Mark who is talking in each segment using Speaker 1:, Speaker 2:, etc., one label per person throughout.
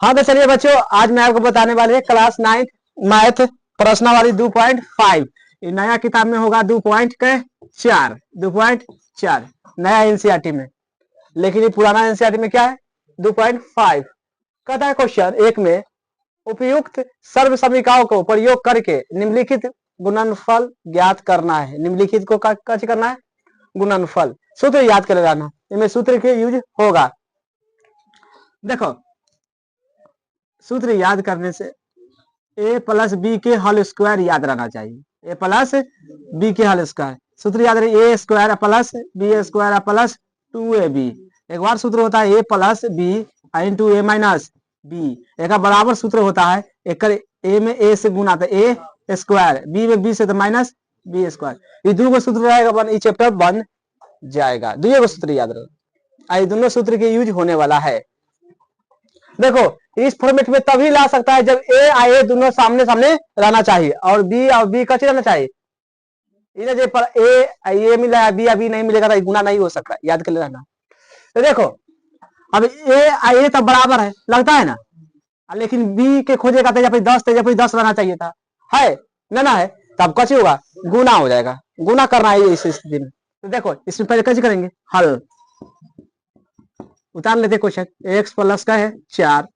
Speaker 1: हाँ तो चलिए बच्चों, आज मैं आपको बताने वाले क्लास 9 मैथ प्रश्नावली 2.5। नया किताब में होगा 2.4 2.4 नया एनसीईआरटी में, लेकिन ये पुराना एनसीईआरटी में क्या है 2.5। कहता है क्वेश्चन एक में उपयुक्त सर्व समीकरणों को प्रयोग करके निम्नलिखित गुणनफल ज्ञात करना है। निम्नलिखित को कैसे करना है? गुणनफल। सूत्र याद कर लेना, इनमें सूत्र के यूज होगा। देखो सूत्र याद करने से a प्लस बी के होल स्क्वायर याद रहना चाहिए। a प्लस बी के होल स्क्वायर सूत्र याद रहे, a square plus b square plus 2ab। एक बार सूत्र होता है a plus b into a minus b. एक बराबर सूत्र होता है, एक a में a से गुना तो a स्क्वायर, b में b से तो माइनस बी स्क्वायर। ये दोनों सूत्र रहेगा बन, ये चैप्टर बन जाएगा। दोनों सूत्र याद रहे, दोनों सूत्र के यूज होने वाला है। देखो इस फॉर्मेट में तभी ला सकता है जब ए और ए दोनों सामने सामने रहना चाहिए और बी कच्चे रहना चाहिए। इन्हें पर ए मिला है, बी नहीं मिलेगा तो गुना नहीं हो सकता, याद कर लेना। तो देखो अब ए और ए तो बराबर है लगता है ना, लेकिन बी के खोजेगा तो 10 रहना चाहिए था, है ना है, तब कच्चे होगा, गुना हो जाएगा। गुना करना है इस स्थिति में। तो देखो इसमें पहले कैसे करेंगे, हल उतार लेते क्वेश्चन। x प्लस का है 4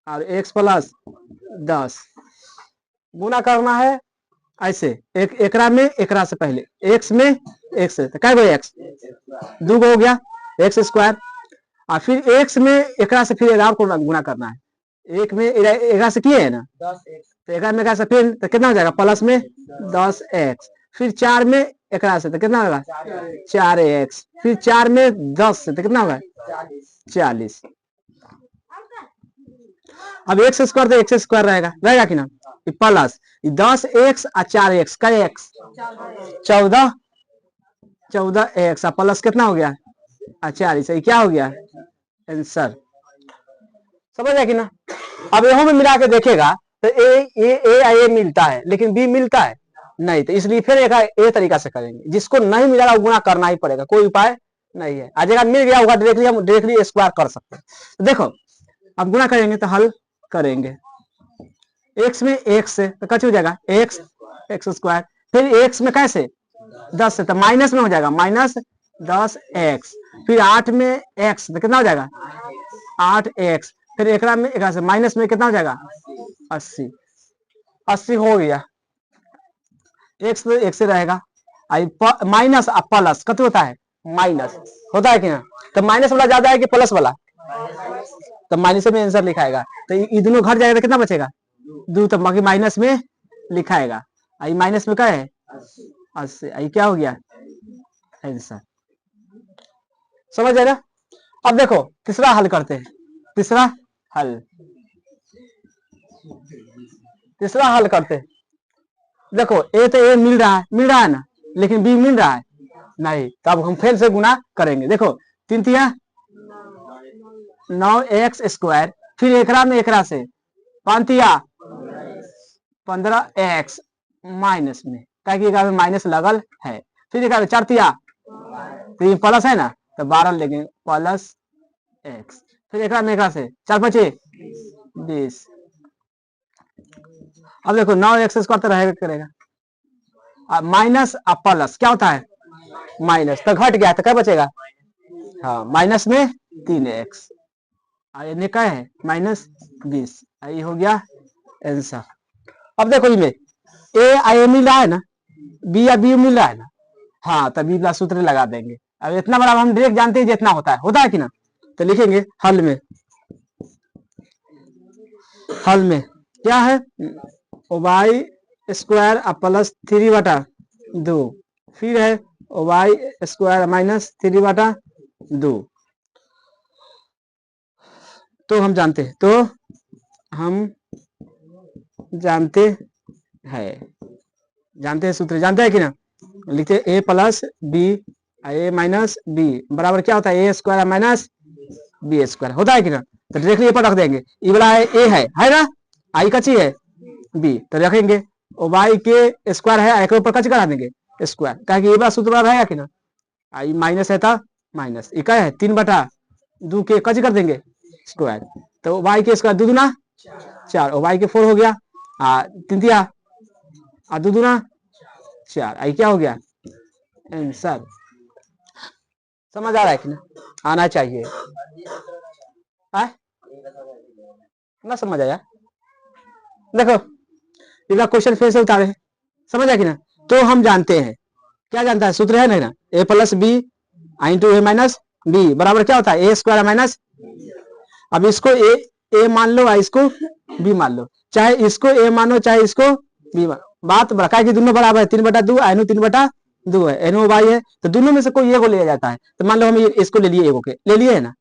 Speaker 1: और x प्लस 10 गुना करना है ऐसे, एकरा में एकरा से पहले x में x से तो क्या x दो हो गया x स्क्वायर, और फिर x में एकरा से फिर 11 को गुना करना है। एक में 11 से किए है ना, तो 11 में से फिर तो कितना हो जाएगा प्लस में 10x, फिर 4 में एकरा से तो कितना होगा 4x, फिर 4 में 10 से तो कितना होगा 40। अब एक्स स्क्वायर तो एक्स स्क्वायर रहेगा कि ना, प्लस 10x और 4x का x 14x प्लस कितना हो गया 40। क्या हो गया आंसर, समझ आया कि ना। अब यहां में मिला के देखेगा तो ए मिलता है लेकिन बी मिलता है नहीं, तो इसलिए फिर एक तरीका से करेंगे। जिसको नहीं मिला वो गुना करना ही पड़ेगा, कोई उपाय नहीं है। आज अगर मिल गया होगा डायरेक्टली स्क्वायर कर सकते हैं। तो देखो अब गुना करेंगे तो हल करेंगे, x में x से तो कच हो जाएगा x स्क्वायर, फिर x में कैसे 10 से तो माइनस में हो जाएगा माइनस 10x, फिर 8 में x तो कितना हो जाएगा 8x, फिर एकरा में एकरा से माइनस में कितना हो जाएगा 80 हो गया। x तो x से रहेगा, माइनस प्लस कत होता है माइनस होता है कि ना, तो माइनस वाला ज्यादा है कि प्लस वाला, तो माइनस में आंसर लिखाएगा। तो ये दोनों घट जाएगा तो कितना बचेगा 2, तो बाकी माइनस में लिखाएगा। आई माइनस में क्या है 80, आई क्या हो गया आंसर, समझ आएगा। अब देखो तीसरा हल करते हैं, तीसरा हल करते हैं। देखो ए तो ए मिल रहा है ना, लेकिन बी मिल रहा है नहीं, तो अब हम फिर से गुना करेंगे। देखो 3 तिया 9x स्क्वायर, फिर एकरा में एकरा से 5 तिया 15x माइनस में, ताकि एकरा में माइनस लगल है, फिर एकरा में 4 तिया तो ये प्लस है ना, तो 12 लेंगे प्लस x, फिर एकरा में एकरा से 4 5 20। अब देखो 9x स्क्वायर तो रहेगा करेगा, माइनस प्लस क्या होता है माइनस, तो घट गया तो क्या बचेगा, हाँ माइनस में 3x, ये क्या है माइनस 20। ये हो गया आंसर। अब देखो इनमें ए मिल रहा है ना, बी मिल रहा है ना, हाँ तभी सूत्र लगा देंगे। अब इतना बड़ा हम डायरेक्ट जानते हैं जितना होता है कि ना, तो लिखेंगे हल में क्या है y स्क्वायर प्लस 3/2, फिर है y स्क्वायर माइनस 3/2। तो हम जानते हैं सूत्र जानते हैं कि ना, लिखते a plus b a minus b बराबर क्या होता है a square minus b square होता है कि ना, तो डायरेक्टली पर रख देंगे। ये वाला है ए है ना, आई कच्ची है बी, तो रखेंगे y के स्क्वायर है, एक ऊपर कच्ची करा देंगे स्क्वायर, क्या ये वाला सूत्र रहेगा कि ना, आई माइनस है था माइनस, ये क्या है 3/2 के कच्ची कर देंगे स्क्वायर, तो y के स्क्वायर दो दूना 4 और y के 4 हो गया, 3 तिया दो दूना 4, आई क्या हो गया आंसर। समझ आ रहा है कि ना, आना चाहिए है ना, समझ आया। देखो इधर क्वेश्चन फिर से उतारे, समझ आया कि ना। तो हम जानते हैं, क्या जानता है, सूत्र है ना, ए plus b into a minus b बराबर क्या होता है ए स्क्वायर माइनस। अब इसको ए मान लो और इसको बी मान लो, चाहे इसको ए मानो चाहे इसको बी मान, बात बड़ा कि दोनों बराबर है, 3/2 एनो 3/2 है, एनो वाई है, तो दोनों में से कोई एगो लिया जाता है। तो मान लो हम इसको ले लिए, एगो के ले लिए है ना,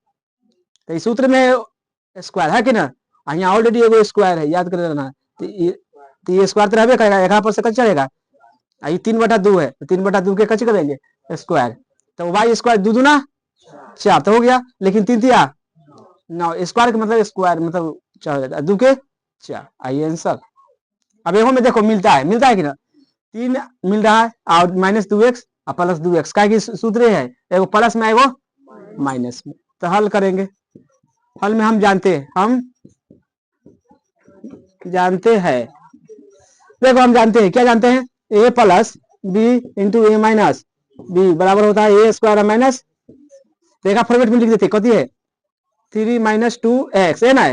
Speaker 1: तो इस सूत्र में स्क्वायर है कि ना, यहाँ ऑलरेडी एगो स्क्वायर है, याद कर लेना। तो ये स्क्वायर तो रहबे करेगा, यहाँ पर से कच चलेगा, ये 3/2 है, तो 3/2 के कच करेंगे स्क्वायर, तो वाई स्क्वायर दो दूना 4 तो हो गया, लेकिन 3 तिया 9, स्क्वायर का मतलब स्क्वायर मतलब 4 हो जाता है, 2 के 4, आइए आंसर। अब एगो में देखो मिलता है कि ना, 3 मिल रहा है और -2x और +2x, क्या कि सूत्र है एगो प्लस में एगो माइनस में, तो हल करेंगे। हल में हम जानते हैं देखो हम जानते हैं, क्या जानते हैं, a plus b into a minus b बराबर होता है ए स्क्वायर माइनस, देखा फॉर्मेट में लिख देते कथी है 3 - 2x है ना,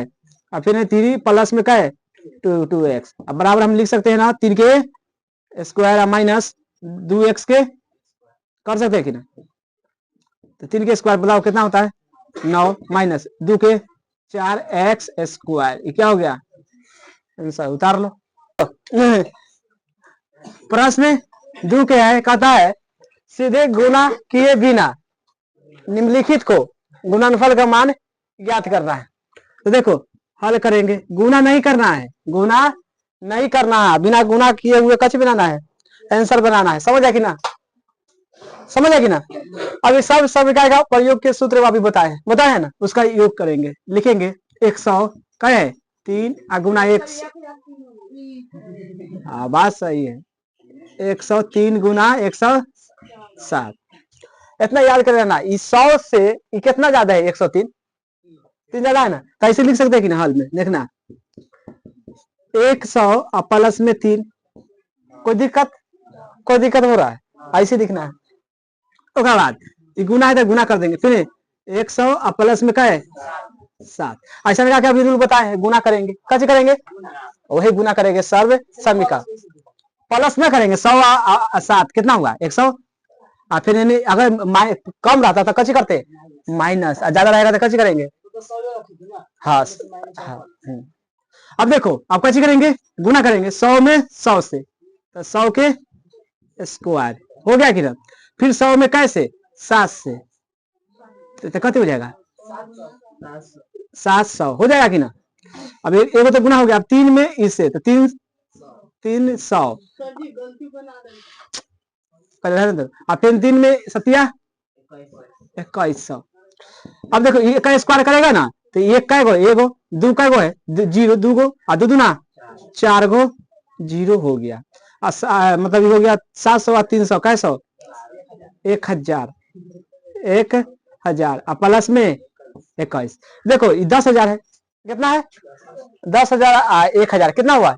Speaker 1: और फिर 3 प्लस में क्या है 2x, अब बराबर हम लिख सकते हैं ना 3 के स्क्वायर माइनस 2x के, कर सकते हैं कि ना। तो 3 के स्क्वायर बताओ कितना होता है 9 माइनस 2 के 4x स्क्वायर, ये क्या हो गया आंसर, उतार लो। प्रश्न 2 क्या है, कहता है सीधे गुना किए बिना निम्नलिखित को गुणनफल का मान ज्ञात करना है। तो देखो हल करेंगे, गुना नहीं करना है, बिना गुना किए हुए कच बनाना है, आंसर बनाना है, समझ है कि ना, समझ है कि ना। अभी सब समीकरण का प्रयोग के सूत्र अभी बताए ना, उसका योग करेंगे, लिखेंगे 100 का है 3 गुना 1, बात सही है, 103 गुना 107, इतना याद कर लेना। 100 से ये कितना ज्यादा है 103, 3 ज्यादा है ना, तो ऐसे लिख सकते हैं कि ना, हल में देखना 100 प्लस में 3, कोई दिक्कत हो रहा है, ऐसे लिखना है। उसके बाद गुना है तो गुना कर देंगे, फिर 100 प्लस में क्या है 7, ऐसा लगा क्या रूल बताए हैं, गुना करेंगे, कैसे करेंगे वही गुना करेंगे, सर्व समीकरण प्लस में करेंगे 100 7 कितना हुआ 100, और फिर अगर कम रहता तो कैसे करते माइनस, ज्यादा रहेगा तो कैसे करेंगे हाँ। अब देखो अब कैसे करेंगे, गुना करेंगे 100 में 100 से, तो 100 के स्क्वायर हो गया कि ना, फिर 100 में कैसे 7 से, तो कितने हो जाएगा 700 हो जाएगा कि ना। अब एगो तो गुना हो गया, अब 3 में इससे तो 300, अब फिर 3 में 7 2100। अब देखो ये का स्क्वायर करेगा ना, तो ये कै गो एगो दो कै गो है 0 2 गो और 2 दूना 4 गो 0 हो गया, मतलब ये हो गया 700 और 300 कैसे 1000 और प्लस में 21, देखो ये 10,000 है, कितना है 10,000 1000 कितना हुआ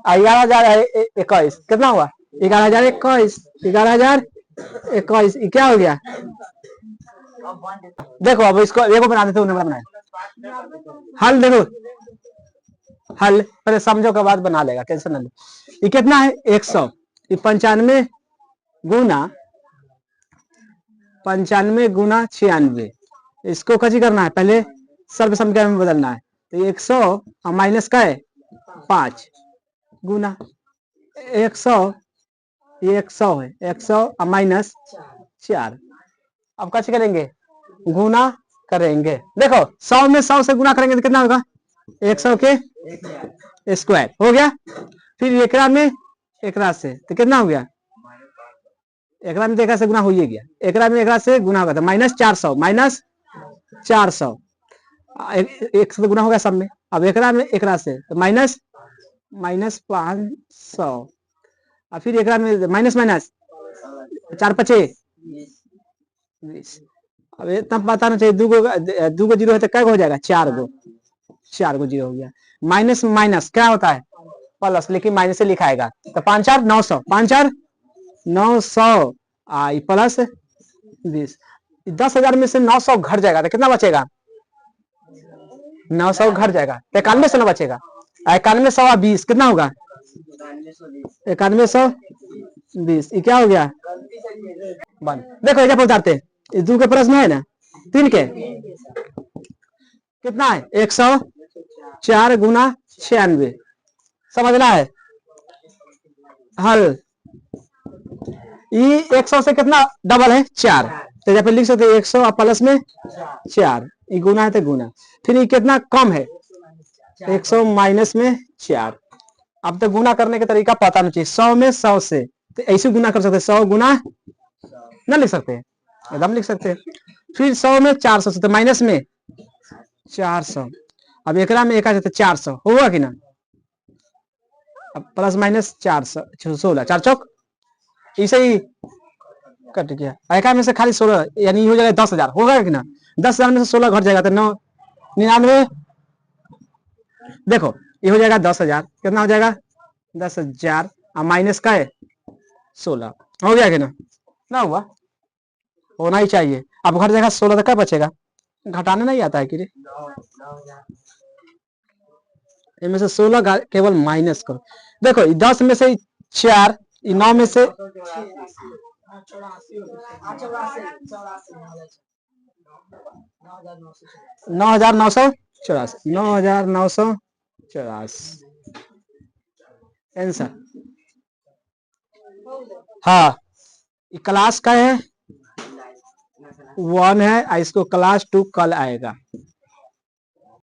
Speaker 1: 11,021 कितना हुआ 11,021 11,021, क्या हो गया। देखो अब इसको एगो बना देते उन्हें बनाया, हल देखो हल पहले समझो के बाद बना लेगा, टेंशन ना लो। ये कितना है 100, ये 95 गुना 96, इसको कैसे करना है पहले सर्व समीकरण में बदलना है, तो 100 और माइनस का है 5 गुना 100 है 100 और माइनस 4, अब कैसे करेंगे गुना करेंगे, देखो 100 में 100 से गुना करेंगे तो कितना होगा 100 के स्क्वायर हो गया, फिर एकरा में एकरा से तो कितना हो गया, एकरा में एकरा से गुना हो ही गया, एकरा में एकरा से गुना होगा तो -400 एक से गुना हो गया सब में, अब एकरा में एकरा से तो -500, और फिर एकरा में माइनस 4 5 20, अब इतना पता ना चाहिए, 2 गो 0 है तो क्या हो जाएगा 4 गो, 4 को 0 हो गया। माइनस माइनस क्या होता है प्लस, लेकिन माइनस से लिखाएगा। तो 5 4 900, 5 4 900 आई प्लस 20। 10,000 में से 900 घट जाएगा तो कितना बचेगा? 900 घट जाएगा, 91 से ना बचेगा। 91 100 20 कितना होगा? 91 100 20। ये क्या हो गया? बन। देखो ये क्या पहुंचाते हैं, दो के प्रश्न है ना, 3 के कितना है? 104 गुना 96, समझना है हल। ये 100 से कितना डबल है? 4, तो यहाँ पे लिख सकते हैं 100 प्लस में 4, ये गुना है तो गुना। फिर ये कितना कम है? 100 माइनस में 4। अब तो गुना करने का तरीका पता नहीं चाहिए। 100 में 100 से तो ऐसे गुना कर सकते हैं, 100 गुना ना लिख सकते हैं, एकदम लिख सकते हैं। फिर 100 में 400 से तो माइनस में 400। अब एकरा में एक 400 होगा कि ना? अब प्लस माइनस 400 16, 4 चौक इसे ही कट गया। एका में से खाली 16 यानी हो जाएगा 10,000 होगा कि ना? 10,000 में से 16 घट जाएगा तो 99। देखो ये हो जाएगा 10,000, कितना हो जाएगा? 10,000 और माइनस का है 16, हो गया कि ना? ना हुआ, होना ही चाहिए। अब घट जाएगा 16 तो क्या बचेगा? घटाने नहीं आता है कि इनमें से 16 केवल माइनस करो। देखो 10 में से 4, 9 में से 9,984, 9,984 आंसर। हाँ क्लास का है 1 है, इसको क्लास 2 कल आएगा।